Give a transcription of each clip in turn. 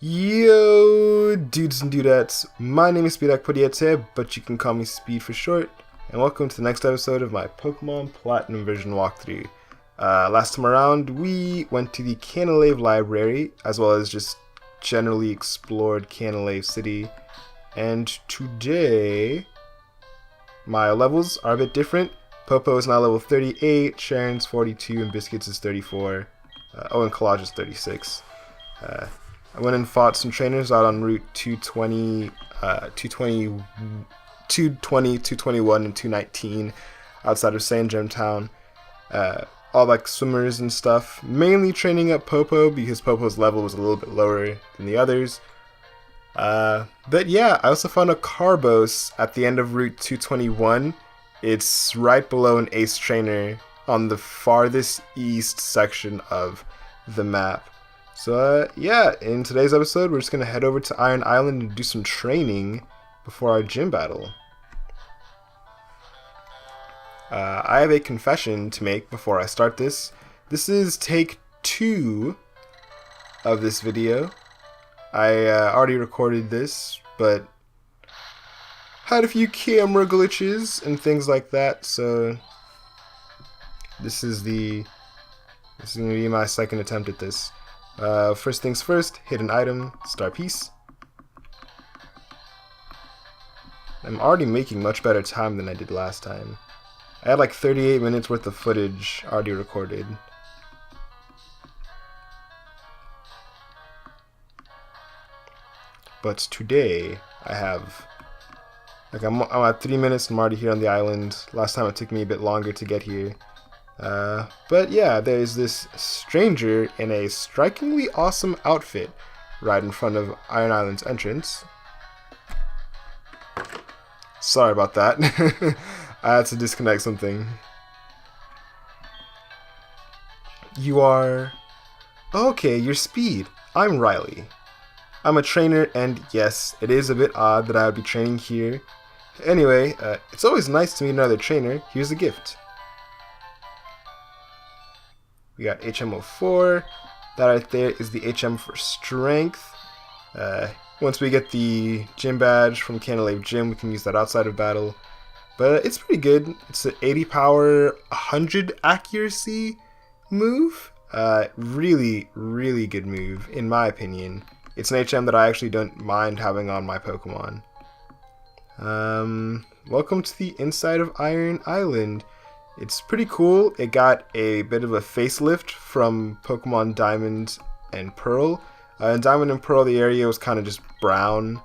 Yo, dudes and dudettes, my name is Akpodiete, but you can call me Speed for short, and welcome to the next episode of my Pokemon Platinum version walkthrough. Last time around, we went to the Canalave Library, as well as just generally explored Canalave City, and today, my levels are a bit different. Popo is now level 38, Sharon's 42, and Biscuits is 34, and Collage is 36. I went and fought some trainers out on Route 220, 221, and 219 outside of Sandgem Town. All like swimmers and stuff. Mainly training up Popo because Popo's level was a little bit lower than the others. But yeah, I also found a Carbos at the end of Route 221. It's right below an Ace Trainer on the farthest east section of the map. So yeah, in today's episode, we're just going to head over to Iron Island and do some training before our gym battle. I have a confession to make before I start this. This is take 2 of this video. I already recorded this, but had a few camera glitches and things like that, so this is going to be my second attempt at this. First things first, hit an item, star piece. I'm already making much better time than I did last time. I had like 38 minutes worth of footage already recorded. But today, I have... I'm at 3 minutes and I'm already here on the island. Last time it took me a bit longer to get here. But yeah, there's this stranger in a strikingly awesome outfit right in front of Iron Island's entrance. Sorry about that. I had to disconnect something. You are... Okay, you're Speed. I'm Riley. I'm a trainer, and yes, it is a bit odd that I would be training here. Anyway, it's always nice to meet another trainer. Here's a gift. We got HM04. That right there is the HM for strength. Once we get the gym badge from Canalave Gym, we can use that outside of battle. But it's pretty good. It's an 80 power, 100 accuracy move. Really, really good move, in my opinion. It's an HM that I actually don't mind having on my Pokemon. Welcome to the inside of Iron Island. It's pretty cool. It got a bit of a facelift from Pokemon Diamond and Pearl. In Diamond and Pearl, the area was kind of just brown,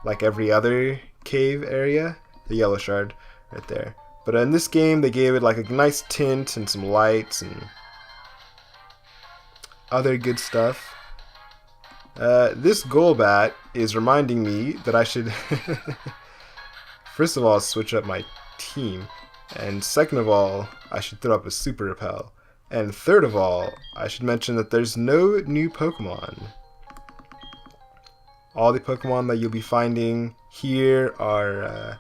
like every other cave area. The yellow shard right there. But in this game, they gave it like a nice tint and some lights and other good stuff. This Golbat is reminding me that I should, first of all, switch up my team. And second of all, I should throw up a Super Repel. And third of all, I should mention that there's no new Pokemon. All the Pokemon that you'll be finding here are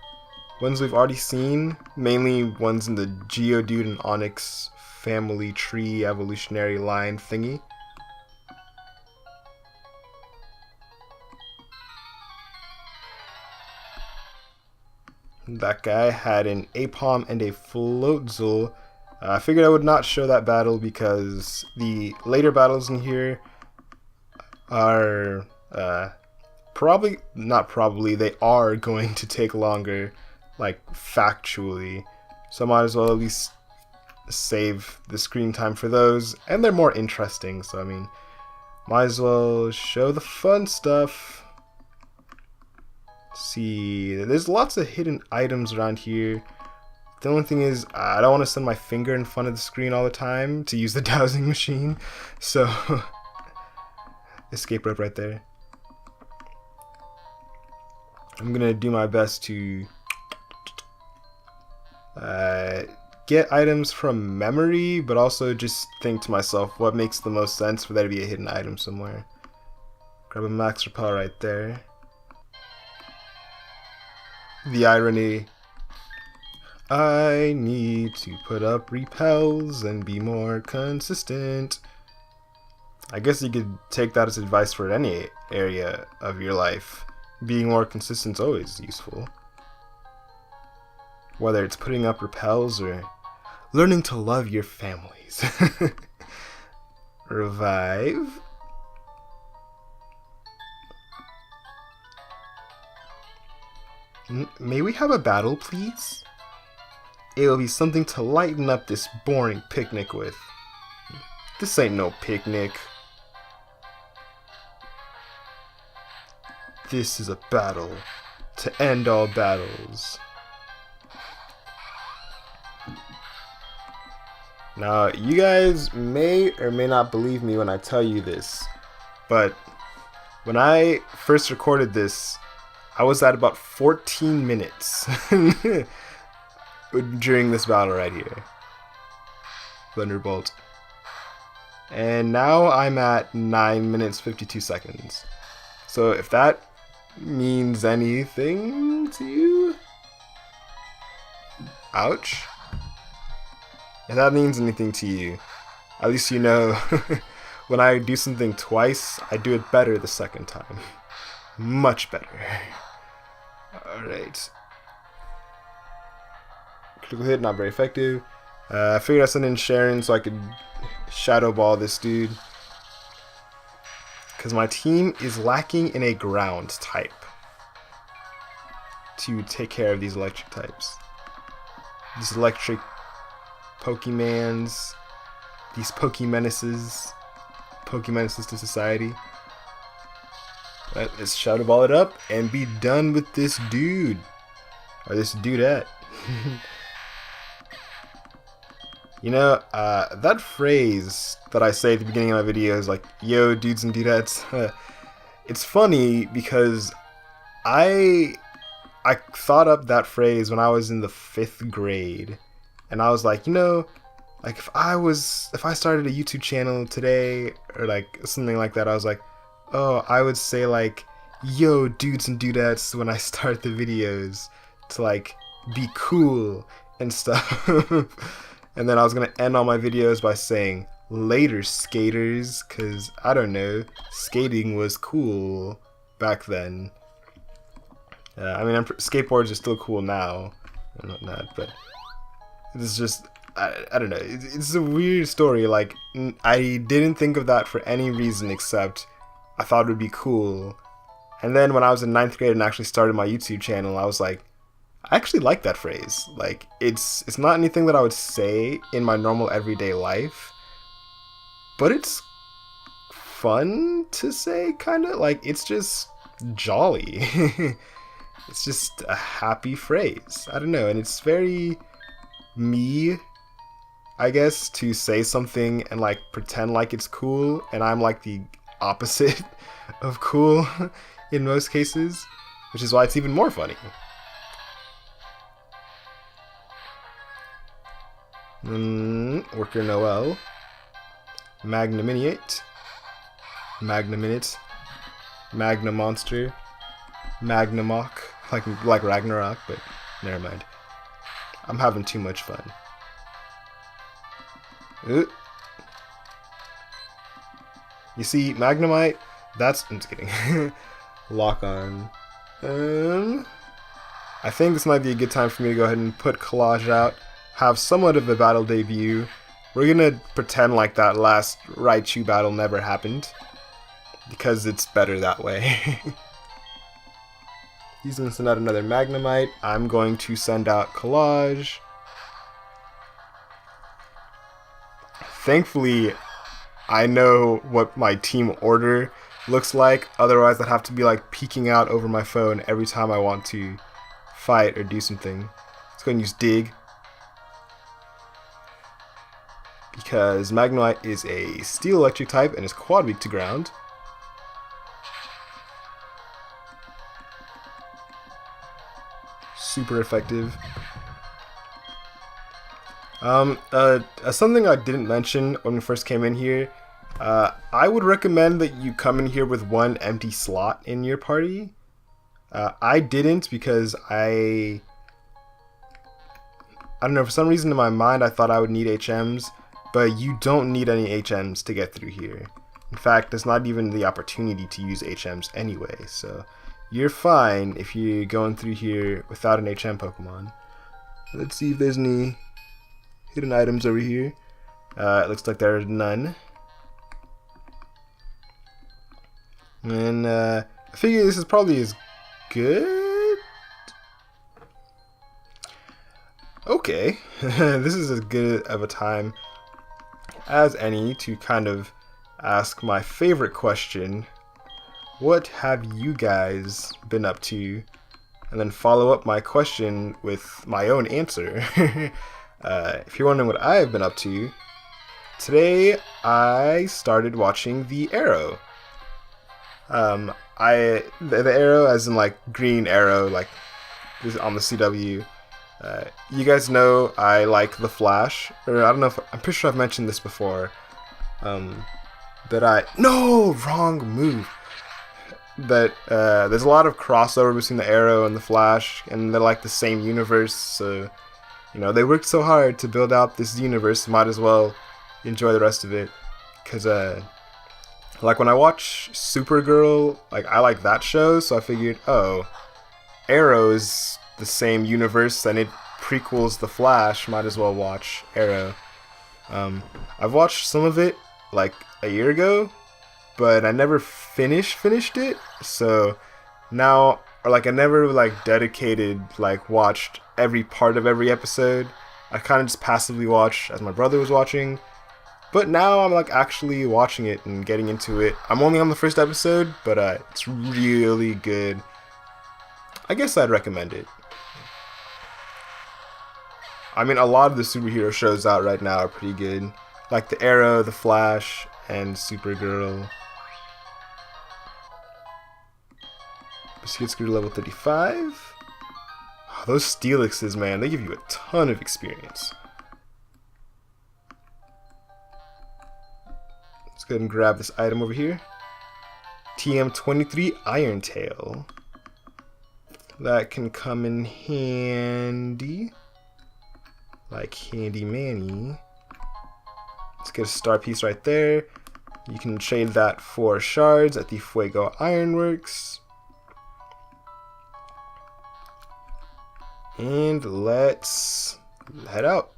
ones we've already seen, mainly ones in the Geodude and Onix family tree evolutionary line thingy. That guy had an Apom and a Floatzel. I figured I would not show that battle because the later battles in here are they are going to take longer, like factually. So I might as well at least save the screen time for those, and they're more interesting, so I mean, might as well show the fun stuff. See, there's lots of hidden items around here. The only thing is, I don't want to send my finger in front of the screen all the time to use the dowsing machine, so escape rope right there. I'm gonna do my best to get items from memory, but also just think to myself what makes the most sense for there to be a hidden item somewhere. Grab a Max Repel right there. The irony. I need to put up repels and be more consistent. I guess you could take that as advice for any area of your life. Being more consistent is always useful. Whether it's putting up repels or learning to love your families. Revive. May we have a battle, please? It'll be something to lighten up this boring picnic with. This ain't no picnic. This is a battle to end all battles. Now, you guys may or may not believe me when I tell you this, but when I first recorded this, I was at about 14 minutes during this battle right here. Thunderbolt. And now I'm at 9 minutes 52 seconds. So if that means anything to you, ouch. If that means anything to you, at least you know when I do something twice, I do it better the second time. Much better. Alright. Critical hit, not very effective. I figured I'd send in Sharon so I could shadow ball this dude. Because my team is lacking in a ground type to take care of these electric types. These electric Pokemans, these Pokemenaces to society. Let's shadow ball it up and be done with this dude. Or this dudette. You know, that phrase that I say at the beginning of my videos, like, yo, dudes and dudettes, it's funny because I thought up that phrase when I was in the 5th grade. And I was like, you know, like if I started a YouTube channel today or like something like that, I was like, oh, I would say like, yo, dudes and dudettes when I start the videos to like be cool and stuff. And then I was going to end all my videos by saying, later skaters, because I don't know, skating was cool back then. I mean, skateboards are still cool now and whatnot, but it's just, I don't know, it's a weird story. Like, I didn't think of that for any reason except I thought it would be cool. And then when I was in 9th grade and actually started my YouTube channel, I was like, I actually like that phrase. Like, it's not anything that I would say in my normal everyday life, but it's fun to say, kind of. Like, it's just jolly. It's just a happy phrase. I don't know, and it's very me, I guess, to say something and like pretend like it's cool, and I'm like the opposite of cool in most cases, which is why it's even more funny. Worker Noel, Magnaminiate, Magnaminute, Magna Monster, Magnamok, like Ragnarok, but never mind. I'm having too much fun. You see, Magnemite, that's, I'm just kidding. Lock on. I think this might be a good time for me to go ahead and put Collage out, have somewhat of a battle debut. We're gonna pretend like that last Raichu battle never happened, because it's better that way. He's gonna send out another Magnemite. I'm going to send out Collage. Thankfully, I know what my team order looks like. Otherwise, I'd have to be like peeking out over my phone every time I want to fight or do something. Let's go and use Dig. Because Magnemite is a Steel Electric type and is quad weak to ground. Super effective. Something I didn't mention when we first came in here, I would recommend that you come in here with one empty slot in your party. I didn't because I don't know, for some reason in my mind I thought I would need HMs, but you don't need any HMs to get through here. In fact, there's not even the opportunity to use HMs anyway, so you're fine if you're going through here without an HM Pokemon. Let's see if there's any hidden items over here. It looks like there are none. And I figure this is probably as good. Okay, this is as good of a time as any to kind of ask my favorite question. What have you guys been up to? And then follow up my question with my own answer. If you're wondering what I've been up to, today I started watching The Arrow. The Arrow as in like Green Arrow, like this on the CW. You guys know I like The Flash, or I don't know if I'm pretty sure I've mentioned this before. No, wrong move. That there's a lot of crossover between the Arrow and the Flash, and they're like the same universe. So, you know, they worked so hard to build out this universe. Might as well enjoy the rest of it. Cause like when I watch Supergirl, like I like that show, so I figured, oh, Arrow is the same universe and it prequels the Flash. Might as well watch Arrow. I've watched some of it like a year ago, but I never finished it. So now, or like I never like dedicated, like watched every part of every episode. I kind of just passively watched as my brother was watching. But now I'm like actually watching it and getting into it. I'm only on the first episode, but it's really good. I guess I'd recommend it. I mean, a lot of the superhero shows out right now are pretty good. Like The Arrow, The Flash, and Supergirl. Biscuits grew to level 35. Oh, those Steelixes, man, they give you a ton of experience. Let's go ahead and grab this item over here. TM23 Iron Tail. That can come in handy. Like handy manny. Let's get a star piece right there. You can trade that for shards at the Fuego Ironworks. And let's head out.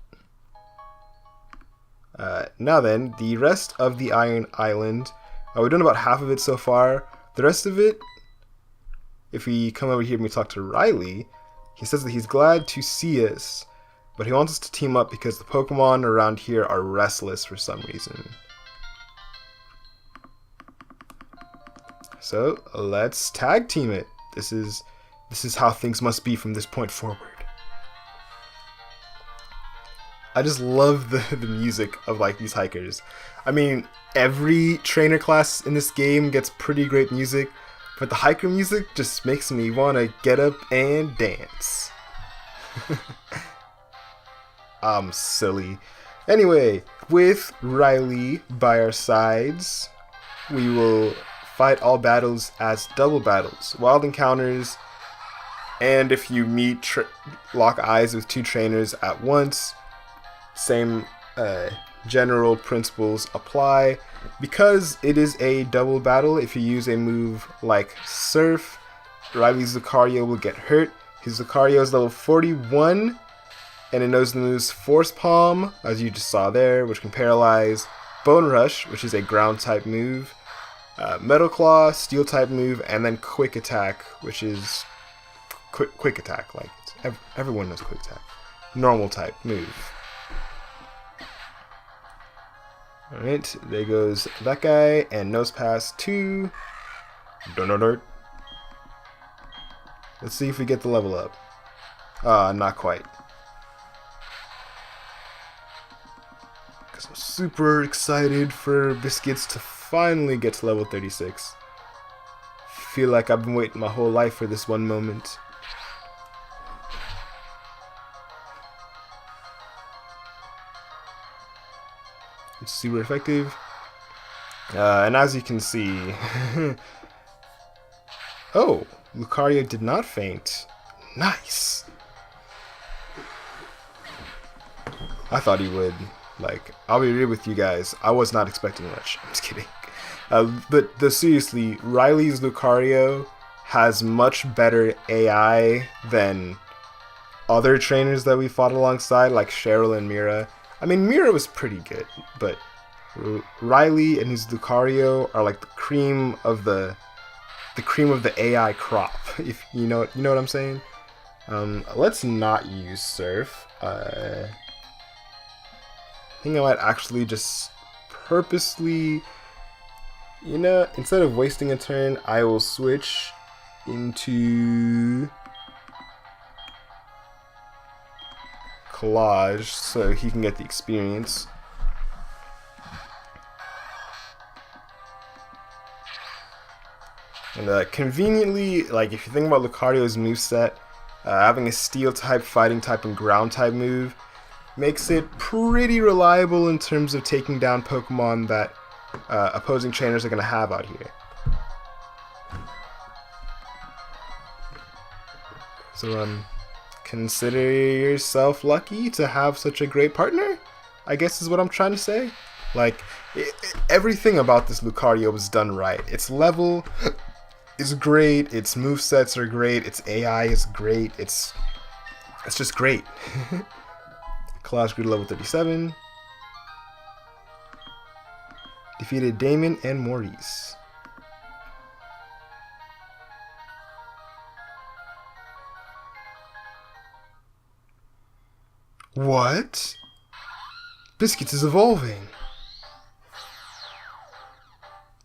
Now then, the rest of the Iron Island. We've done about half of it so far. The rest of it, if we come over here and we talk to Riley, he says that he's glad to see us, but he wants us to team up because the Pokemon around here are restless for some reason. So let's tag team it. This is how things must be from this point forward. I just love the music of like these hikers. I mean, every trainer class in this game gets pretty great music, but the hiker music just makes me want to get up and dance. I'm silly. Anyway, with Riley by our sides, we will fight all battles as double battles, wild encounters, and if you lock eyes with two trainers at once, same general principles apply. Because it is a double battle, if you use a move like Surf, Riley's Lucario will get hurt. His Lucario is level 41, and it knows the moves Force Palm, as you just saw there, which can paralyze, Bone Rush, which is a ground type move, Metal Claw, Steel type move, and then Quick Attack, which is quick attack. Like everyone knows Quick Attack. Normal type move. Alright, there goes that guy, and Nose Pass to Donodort. Let's see if we get the level up. Not quite. Because I'm super excited for Biscuits to finally get to level 36. Feel like I've been waiting my whole life for this one moment. It's super effective. And as you can see... Oh! Lucario did not faint. Nice! I thought he would. Like, I'll be real with you guys. I was not expecting much. I'm just kidding. But seriously, Riley's Lucario has much better AI than other trainers that we fought alongside, like Cheryl and Mira. I mean, Mira was pretty good, but Riley and his Lucario are like the cream of the AI crop. If you know what I'm saying. Let's not use Surf. I think I might actually just purposely, instead of wasting a turn, I will switch into Collage so he can get the experience. And conveniently, like if you think about Lucario's moveset, having a Steel type, Fighting type, and Ground type move makes it pretty reliable in terms of taking down Pokemon that opposing trainers are going to have out here. So consider yourself lucky to have such a great partner, I guess is what I'm trying to say. Like, everything about this Lucario was done right. Its level is great, its movesets are great, its AI is great, it's just great. Collage grew to level 37. Defeated Damon and Maurice. What? Biscuits is evolving.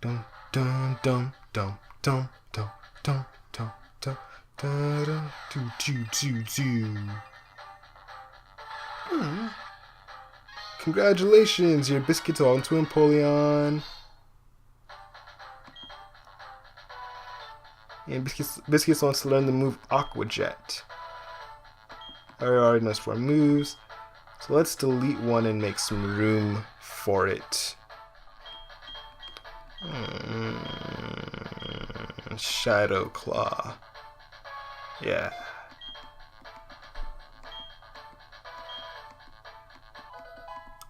Dum dum dum dum dum dum dum dum dum dum dum dum dum. Congratulations, your Biscuits all into Empoleon. And Biscuits wants to learn the move Aquajet. I already knows 4 moves. So let's delete one and make some room for it. Shadow Claw. Yeah.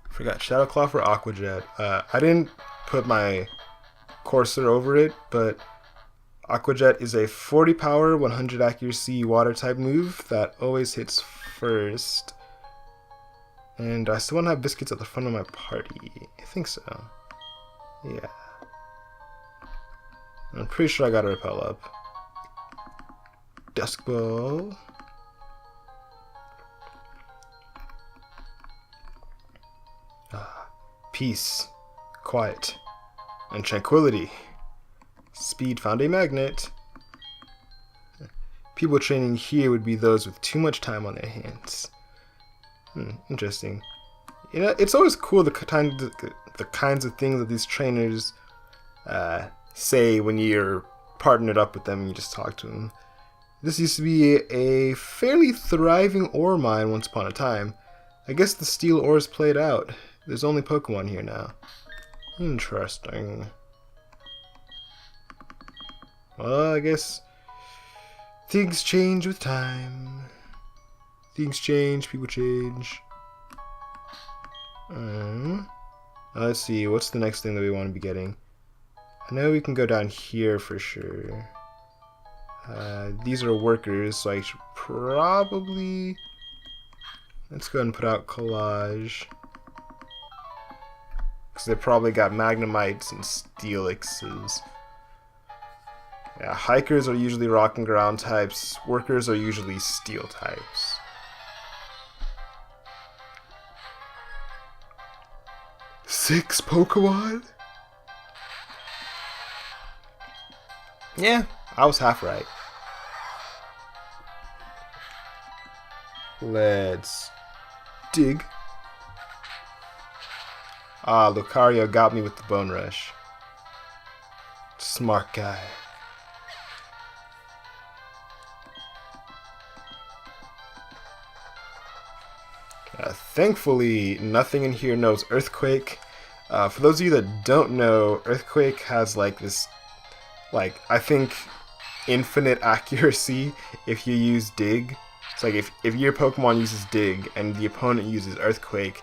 Forgot Shadow Claw for Aquajet. I didn't put my cursor over it, but Aquajet is a 40 power, 100 accuracy water type move that always hits first. And I still want to have Biscuits at the front of my party. I think so. Yeah. I'm pretty sure I got a Repel up. Dusk Ball. Peace, quiet, and tranquility. Speed found a magnet. People training here would be those with too much time on their hands. Interesting. It's always cool the kinds of things that these trainers say when you're partnered up with them and you just talk to them. This used to be a fairly thriving ore mine once upon a time. I guess the steel ore's played out. There's only Pokemon here now. Interesting. Well, I guess things change with time. Things change, people change. Let's see, what's the next thing that we want to be getting? I know we can go down here for sure. These are workers, so I should probably... Let's go ahead and put out Collage. Because they probably got Magnemites and Steelixes. Yeah, hikers are usually rock and ground types. Workers are usually steel types. Six Pokemon? Yeah, I was half right. Let's dig. Ah, Lucario got me with the Bone Rush. Smart guy. Thankfully, nothing in here knows Earthquake. For those of you that don't know, Earthquake has like this, I think, infinite accuracy if you use Dig. It's like if your Pokemon uses Dig and the opponent uses Earthquake,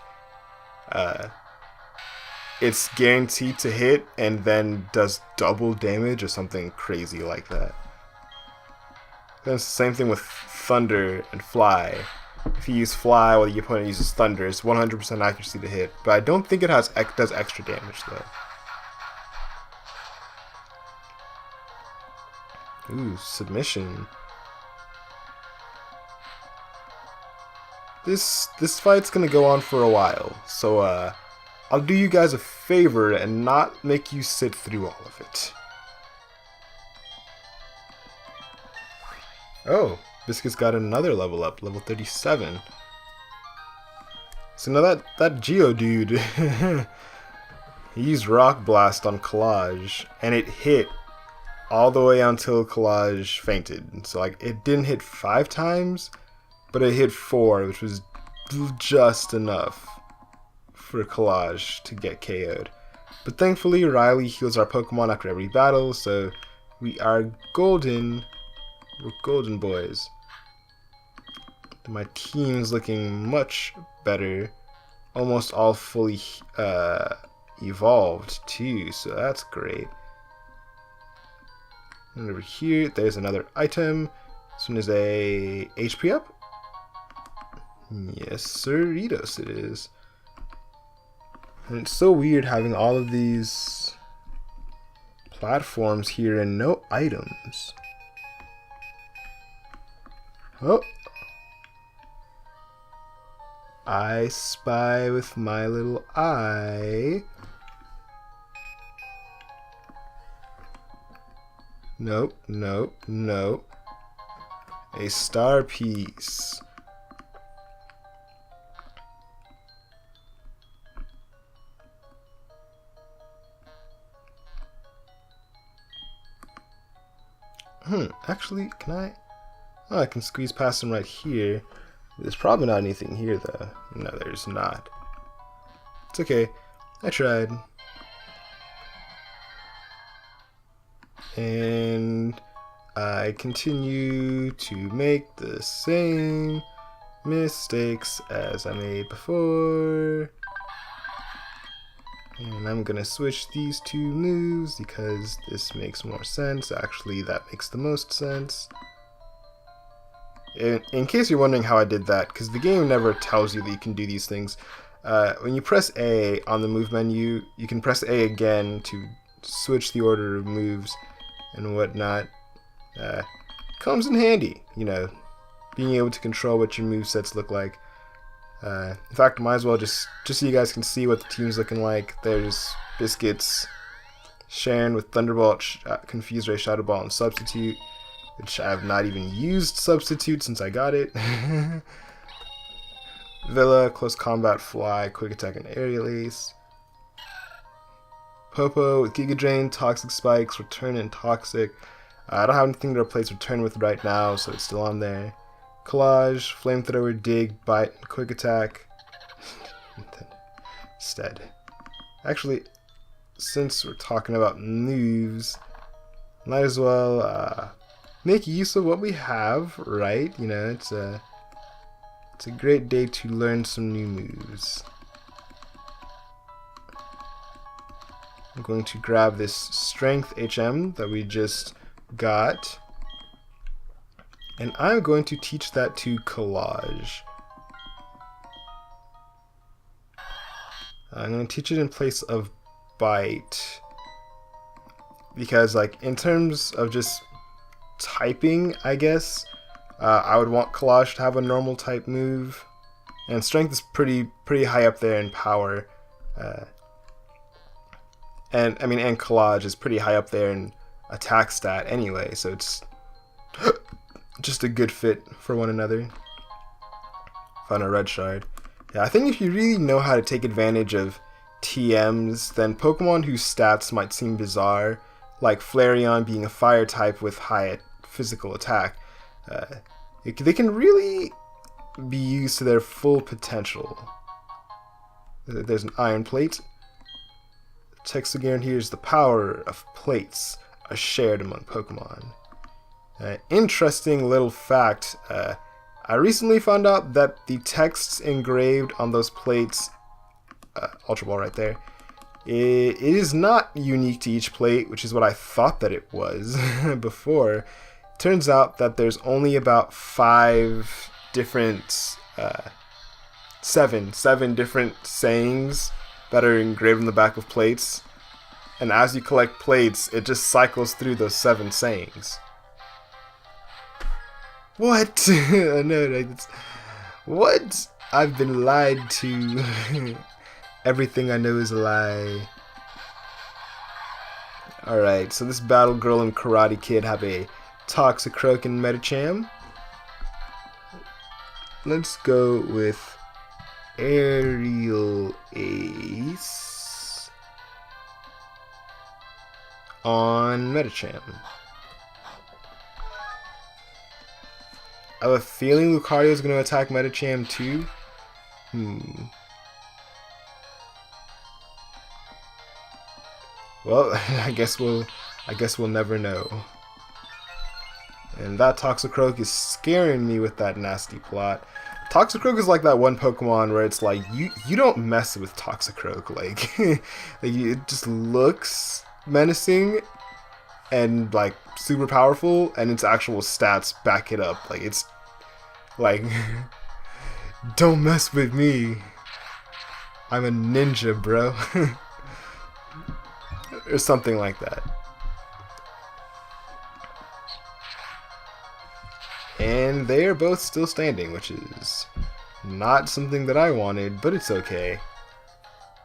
it's guaranteed to hit and then does double damage or something crazy like that. Then it's the same thing with Thunder and Fly. If you use Fly while the opponent uses Thunder, it's 100% accuracy to hit, but I don't think it does extra damage though. Ooh, submission. This fight's gonna go on for a while, so I'll do you guys a favor and not make you sit through all of it. Oh, Biscuit's got another level up, level 37. So now that Geodude, he used Rock Blast on Collage, and it hit all the way until Collage fainted. So like it didn't hit 5 times, but it hit 4, which was just enough for Collage to get KO'd. But thankfully, Riley heals our Pokemon after every battle, so we are golden. We're golden boys. My team's looking much better. Almost all fully evolved too, so that's great. And over here, there's another item. This one is a HP up. Yes, siritos it is. And it's so weird having all of these platforms here and no items. Oh, I spy with my little eye. Nope, nope, nope. A star piece. Actually, can I? Oh, I can squeeze past them right here. There's probably not anything here, though. No, there's not. It's okay. I tried. And I continue to make the same mistakes as I made before. And I'm gonna switch these 2 moves because this makes more sense. Actually, that makes the most sense. In case you're wondering how I did that, because the game never tells you that you can do these things, when you press A on the move menu, you can press A again to switch the order of moves and whatnot. Comes in handy, you know, being able to control what your movesets look like. In fact, might as well just so you guys can see what the team's looking like. There's Biscuits, Sharon with Thunderbolt, Confuse Ray, Shadow Ball, and Substitute, which I have not even used Substitute since I got it. Villa, Close Combat, Fly, Quick Attack, and Aerial Ace. Popo with Giga Drain, Toxic Spikes, Return, and Toxic. I don't have anything to replace Return with right now, so it's still on there. Collage, Flamethrower, Dig, Bite, and Quick Attack. Instead. Actually, since we're talking about moves, might as well make use of what we have, right? You know, it's a great day to learn some new moves. I'm going to grab this Strength HM that we just got, and I'm going to teach that to Collage. I'm going to teach it in place of Bite, because like in terms of just typing, I guess I would want Collage to have a normal type move, and Strength is pretty high up there in power, and Collage is pretty high up there in attack stat anyway, so it's just a good fit for one another. Found a red shard. Yeah, I think if you really know how to take advantage of TMs, then Pokemon whose stats might seem bizarre, like Flareon being a fire type with high physical attack, they can really be used to their full potential. There's an Iron Plate. Text again, here's the power of plates are shared among Pokemon. Interesting little fact, I recently found out that the texts engraved on those plates, Ultra Ball right there, It is not unique to each plate, which is what I thought that it was before. Turns out that there's only about 5 different, 7 different sayings that are engraved on the back of plates. And as you collect plates, it just cycles through those 7 sayings. What? No, what? I've been lied to. Everything I know is a lie. Alright, so this Battle Girl and Karate Kid have a Toxicroak and Medicham. Let's go with Aerial Ace on Medicham. I have a feeling Lucario is going to attack Medicham too. Well, I guess we'll never know. And that Toxicroak is scaring me with that nasty plot. Toxicroak is like that one Pokemon where it's like you don't mess with Toxicroak. Like, it just looks menacing and like super powerful, and its actual stats back it up. Like, it's like don't mess with me. I'm a ninja, bro. Or something like that. And they are both still standing, which is not something that I wanted, but it's okay.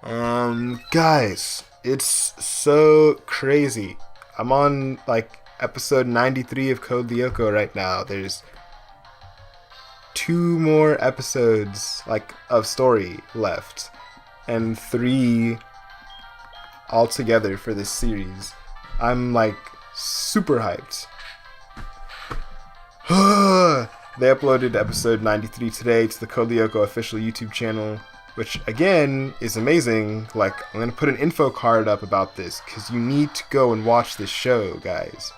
Guys, it's so crazy. I'm on like episode 93 of Code Lyoko right now. There's 2 more episodes like of story left, and 3 altogether for this series. I'm like super hyped. They uploaded episode 93 today to the Code Lyoko official YouTube channel, which again is amazing. Like, I'm gonna put an info card up about this because you need to go and watch this show, guys.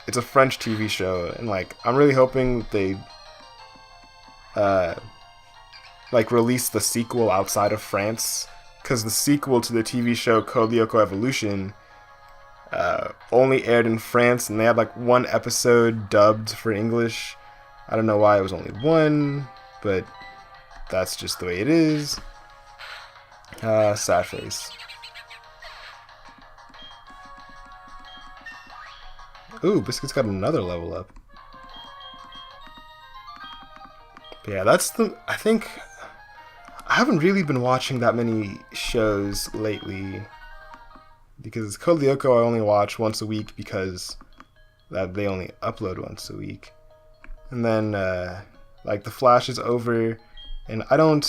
It's a French TV show, and like I'm really hoping that they like release the sequel outside of France, because the sequel to the TV show Code Lyoko Evolution only aired in France, and they had like 1 episode dubbed for English. I don't know why it was only 1, but that's just the way it is. Sad face. Ooh, Biscuit's got another level up. But yeah, I think I haven't really been watching that many shows lately, because Code Lyoko I only watch once a week because they only upload once a week. And then like The Flash is over, and I'm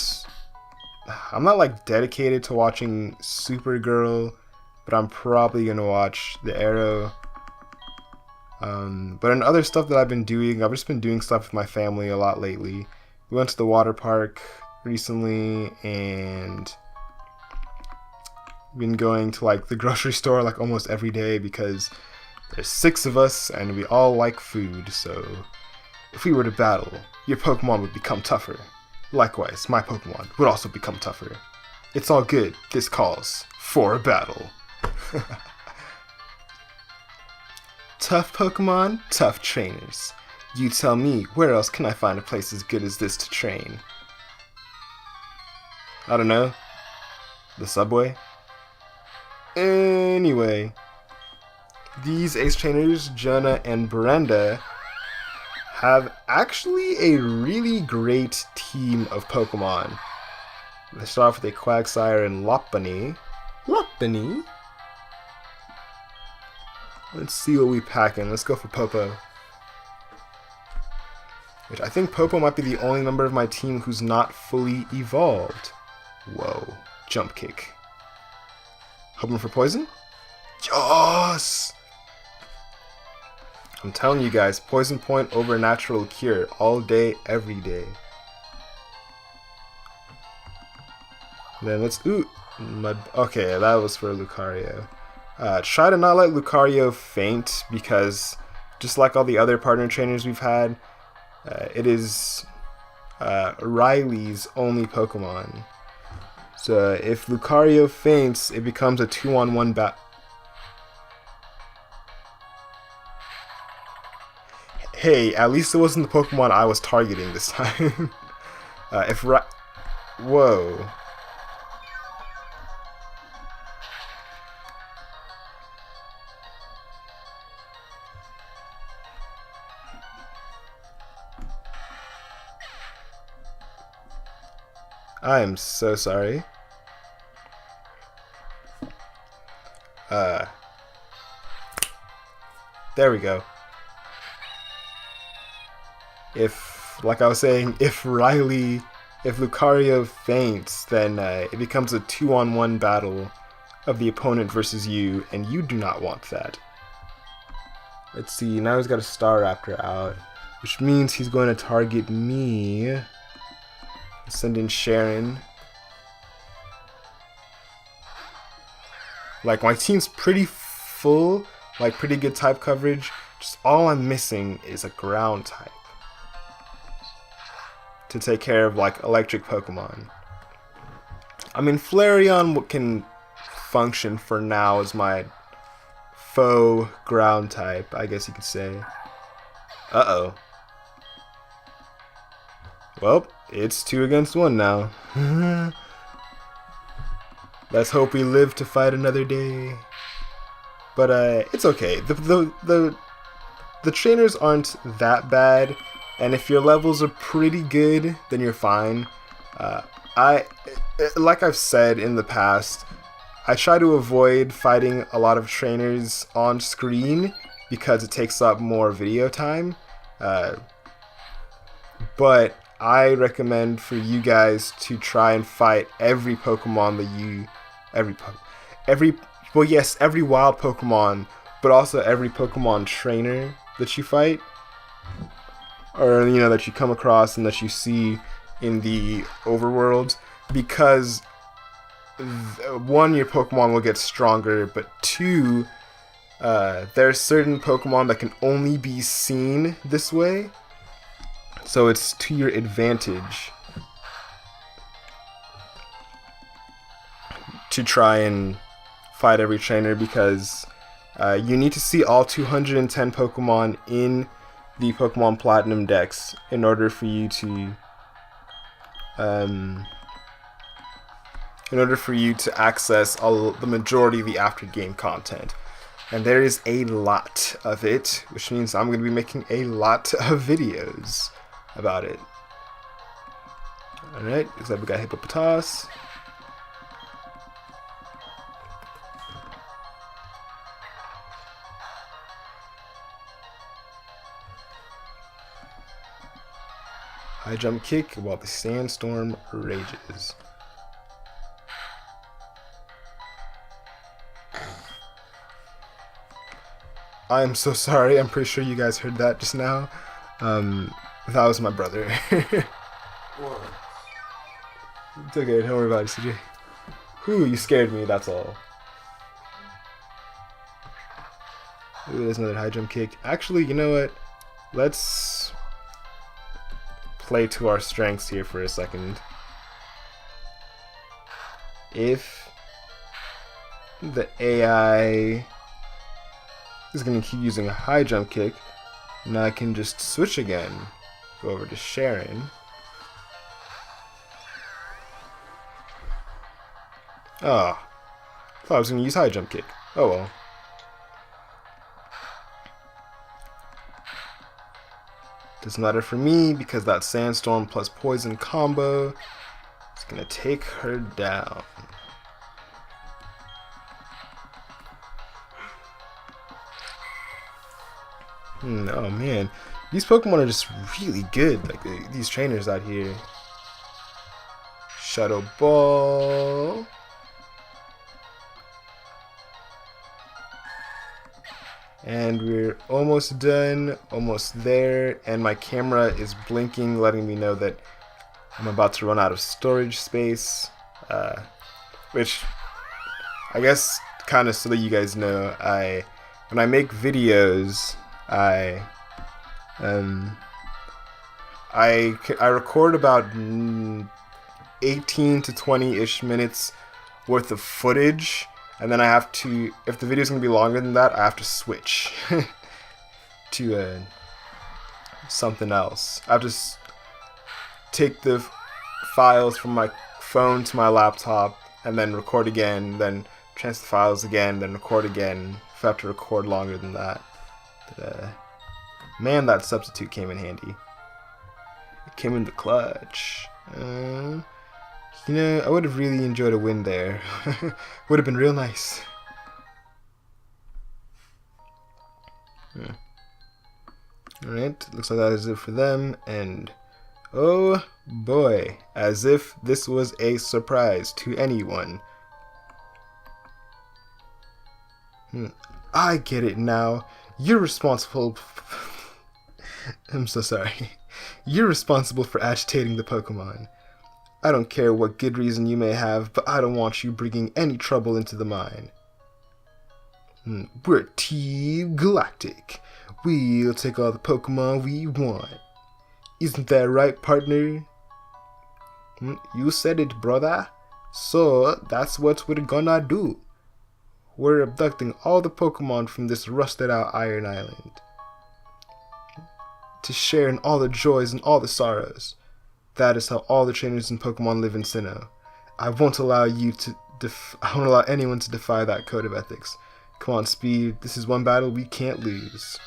not like dedicated to watching Supergirl, but I'm probably gonna watch The Arrow. But in other stuff that I've been doing, I've just been doing stuff with my family a lot lately. We went to the water park recently, and been going to like the grocery store like almost every day because there's 6 of us and we all like food. So if we were to battle, your Pokemon would become tougher. Likewise, my Pokemon would also become tougher. It's all good. This calls for a battle. Tough Pokemon, tough trainers. You tell me, where else can I find a place as good as this to train? I don't know. The subway? Anyway, these ace trainers, Jonah and Brenda, have actually a really great team of Pokemon. They start off with a Quagsire and Lopunny. Lopunny? Let's see what we pack in. Let's go for Popo. Which I think Popo might be the only member of my team who's not fully evolved. Whoa. Jump kick. Hoping for poison? Yes! I'm telling you guys, poison point over natural cure all day, every day. Then let's okay, that was for Lucario. Try to not let Lucario faint, because just like all the other partner trainers we've had, it is Riley's only Pokemon. So if Lucario faints, it becomes a 2-on-1 bat. Hey, at least it wasn't the Pokemon I was targeting this time. Whoa. I am so sorry. There we go. Like I was saying, if Lucario faints, then it becomes a 2-on-1 battle of the opponent versus you, and you do not want that. Let's see, now he's got a Staraptor out, which means he's going to target me. Send in Sharon. Like, my team's pretty full, like pretty good type coverage. Just all I'm missing is a ground type to take care of like electric Pokemon. I mean, Flareon can function for now as my faux ground type, I guess you could say. Uh-oh. Well, it's 2 against 1 now. Let's hope we live to fight another day. But it's okay. The trainers aren't that bad, and if your levels are pretty good, then you're fine. Like I've said in the past, I try to avoid fighting a lot of trainers on screen because it takes up more video time. But I recommend for you guys to try and fight every Pokemon that you, every wild Pokemon, but also every Pokemon trainer that you fight, or that you come across and that you see in the overworld, because 1, your Pokemon will get stronger, but 2, there are certain Pokemon that can only be seen this way. So it's to your advantage to try and fight every trainer, because you need to see all 210 Pokemon in the Pokemon Platinum Dex in order for you to access the majority of the after game content. And there is a lot of it, which means I'm going to be making a lot of videos about it. Alright, looks like we got Hippopotas. High jump kick while the sandstorm rages. I'm so sorry, I'm pretty sure you guys heard that just now. That was my brother. What? It's okay, don't worry about it, CJ. Whew, you scared me, that's all. Ooh, there's another high jump kick. Actually, you know what? Let's play to our strengths here for a second. If the AI is going to keep using a high jump kick, now I can just switch again. Go over to Sharon. Ah, thought I was going to use high jump kick. Oh well. Doesn't matter for me because that sandstorm plus poison combo is going to take her down. Oh man, these Pokemon are just really good. Like these trainers out here. Shadow Ball. And we're almost done, almost there, and my camera is blinking, letting me know that I'm about to run out of storage space, which I guess kind of so that you guys know, when I make videos, I record about 18 to 20-ish minutes worth of footage, and then I have to, if the video's gonna be longer than that, I have to switch to something else. I have to take the files from my phone to my laptop and then record again, then transfer the files again, then record again if I have to record longer than that. But, man, that substitute came in handy. It came in the clutch. You know, I would have really enjoyed a win there. Would have been real nice. Alright, looks like that is it for them, and oh boy, as if this was a surprise to anyone. I get it now. You're responsible. I'm so sorry. You're responsible for agitating the Pokemon. I don't care what good reason you may have, but I don't want you bringing any trouble into the mine. We're Team Galactic. We'll take all the Pokemon we want. Isn't that right, partner? You said it, brother. So, that's what we're gonna do. We're abducting all the Pokemon from this rusted out Iron Island to share in all the joys and all the sorrows. That is how all the trainers in Pokemon live in Sinnoh. I won't allow anyone to defy that code of ethics. Come on, Speed. This is one battle we can't lose.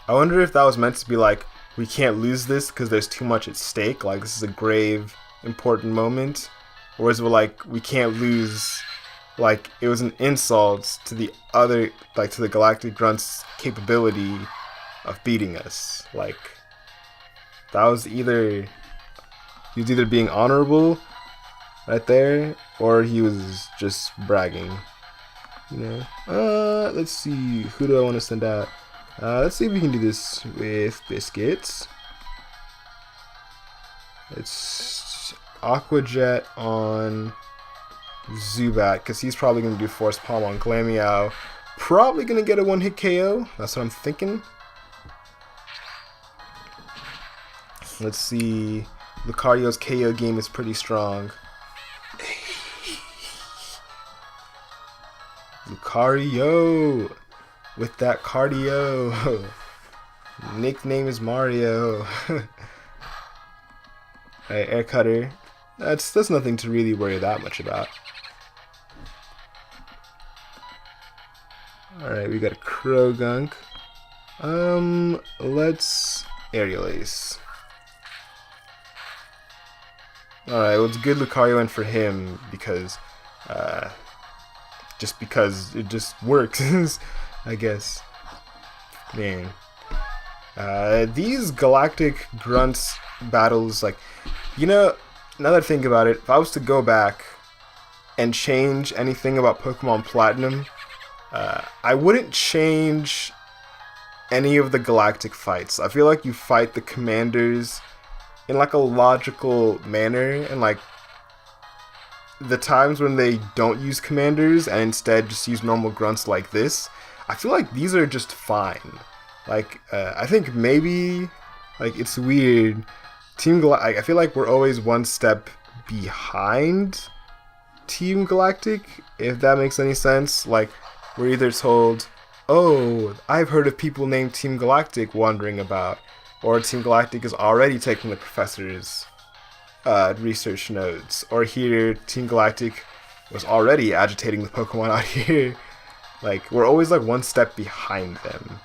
I wonder if that was meant to be like, we can't lose this because there's too much at stake. Like, this is a grave, important moment. Or is it like, we can't lose, like, it was an insult to the other, like, to the Galactic Grunt's capability of beating us. Like, that was either, he was either being honorable right there, or he was just bragging, you know. Let's see, who do I want to send out? Let's see if we can do this with Biscuits. It's Akpodiete on Zubat, because he's probably going to do Force Palm on Glameow. Probably going to get a one-hit KO. That's what I'm thinking. Let's see. Lucario's KO game is pretty strong. Lucario with that cardio. Nickname is Mario. Alright, Air Cutter. That's nothing to really worry that much about. Alright, we got a Krogunk. Let's Aerial Ace. Alright, well, it's good Lucario in for him because, just because it just works, I guess. Man. These Galactic Grunts battles, like, you know, now that I think about it, if I was to go back and change anything about Pokemon Platinum, I wouldn't change any of the Galactic fights. I feel like you fight the commanders in like a logical manner, and like the times when they don't use commanders and instead just use normal grunts like this, I feel like these are just fine. Like I think maybe, like, it's weird, I feel like we're always one step behind Team Galactic, if that makes any sense. Like, we're either told, oh, I've heard of people named Team Galactic wandering about, or Team Galactic is already taking the professor's research nodes, or here Team Galactic was already agitating the Pokemon out here. Like, we're always like one step behind them.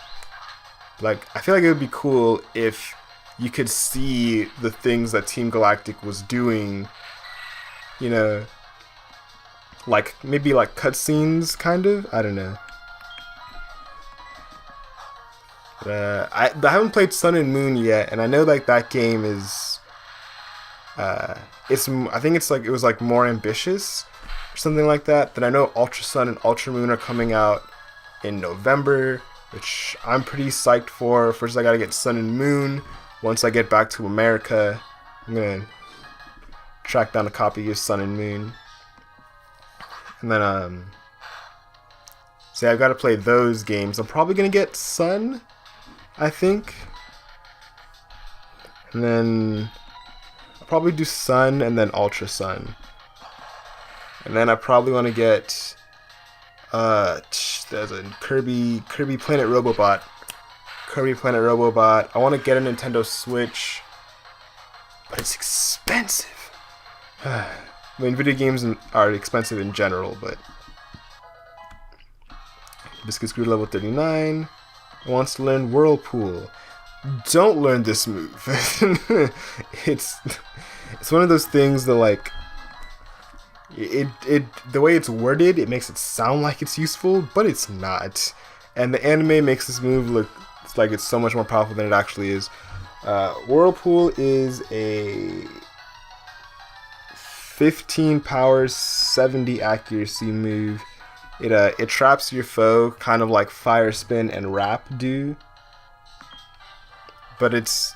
Like, I feel like it would be cool if you could see the things that Team Galactic was doing, you know, like maybe like cutscenes, kind of. I don't know. I haven't played Sun and Moon yet, and I know like that game is, I think it's like, it was like more ambitious or something like that. Then I know Ultra Sun and Ultra Moon are coming out in November, which I'm pretty psyched for. First, I gotta get Sun and Moon. Once I get back to America, I'm gonna track down a copy of Sun and Moon, and then see, I've got to play those games. I'm probably gonna get Sun, I think, and then I'll probably do Sun and then Ultra Sun. And then I probably want to get there's a Kirby Planet Robobot. I want to get a Nintendo Switch, but it's expensive. I mean, video games are expensive in general, but Biscuit Screw level 39 wants to learn Whirlpool. Don't learn this move. It's one of those things that, like, the way it's worded, it makes it sound like it's useful, but it's not. And the anime makes this move look like it's so much more powerful than it actually is. Whirlpool is a 15 power, 70 accuracy move. It traps your foe, kind of like Fire Spin and Wrap do. But it's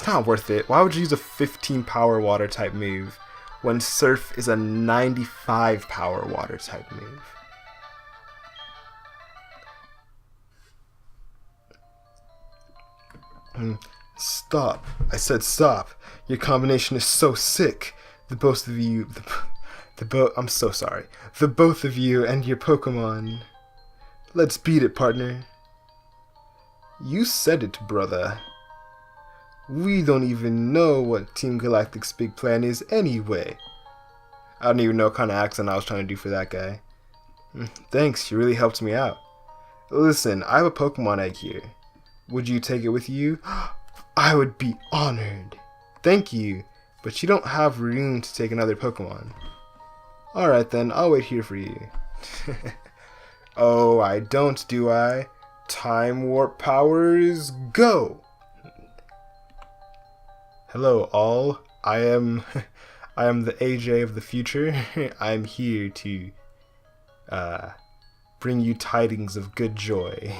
not worth it. Why would you use a 15 power water type move when Surf is a 95 power water type move? Stop. I said stop. Your combination is so sick. The both of you, I'm so sorry. The both of you and your Pokemon. Let's beat it, partner. You said it, brother. We don't even know what Team Galactic's big plan is anyway. I don't even know what kind of accent I was trying to do for that guy. Thanks, you really helped me out. Listen, I have a Pokemon egg here. Would you take it with you? I would be honored. Thank you, but you don't have room to take another Pokemon. Alright then, I'll wait here for you. Oh, I don't, do I? Time warp powers, go! Hello all, I am the AJ of the future. I'm here to bring you tidings of good joy.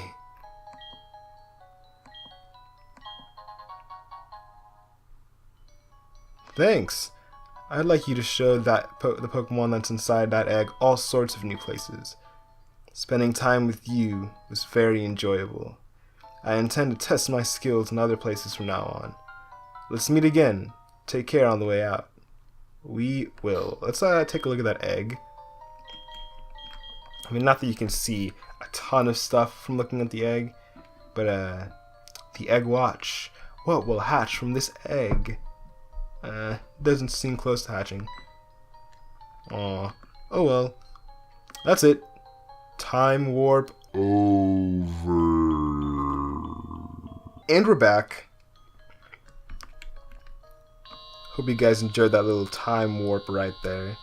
Thanks. I'd like you to show the Pokemon that's inside that egg all sorts of new places. Spending time with you was very enjoyable. I intend to test my skills in other places from now on. Let's meet again. Take care on the way out. We will. Let's take a look at that egg. I mean, not that you can see a ton of stuff from looking at the egg, but the egg watch. What will hatch from this egg? Doesn't seem close to hatching. Aw. Oh well. That's it. Time warp over. And we're back. Hope you guys enjoyed that little time warp right there.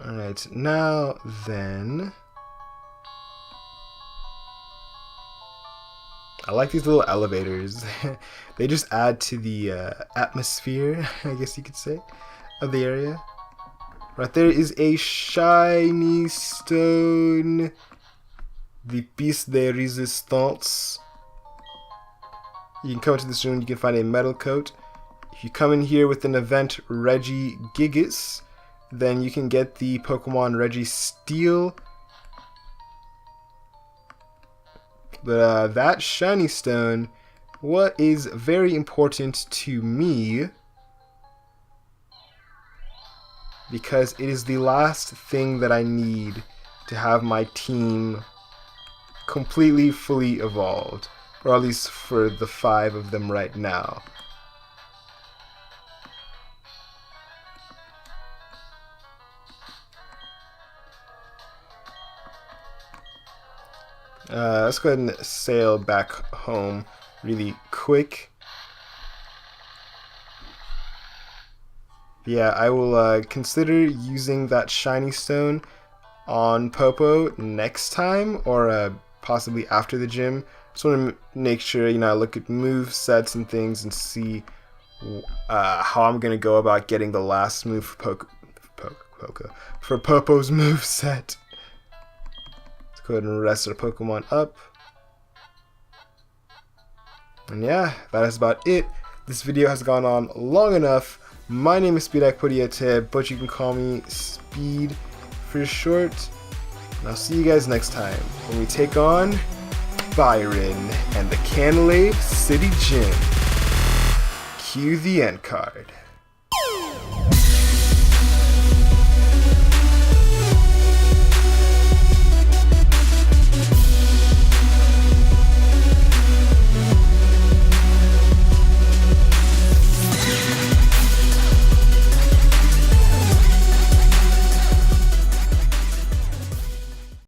Alright, now then. I like these little elevators. They just add to the atmosphere, I guess you could say, of the area. Right there is a shiny stone. The piece de resistance. You can come into this room, you can find a metal coat. If you come in here with an event Regigigas, then you can get the Pokemon Registeel. But that shiny stone, what is very important to me, because it is the last thing that I need to have my team completely fully evolved, or at least for the 5 of them right now. Let's go ahead and sail back home really quick. Yeah, I will consider using that shiny stone on Popo next time, or possibly after the gym. Just want to make sure, you know, I look at move sets and things and see how I'm gonna go about getting the last move for Popo's move set. Let's go ahead and rest our Pokemon up. And yeah, that is about it. This video has gone on long enough. My name is Akpodiete, but you can call me Speed for short. And I'll see you guys next time when we take on Byron and the Canalave City Gym. Cue the end card.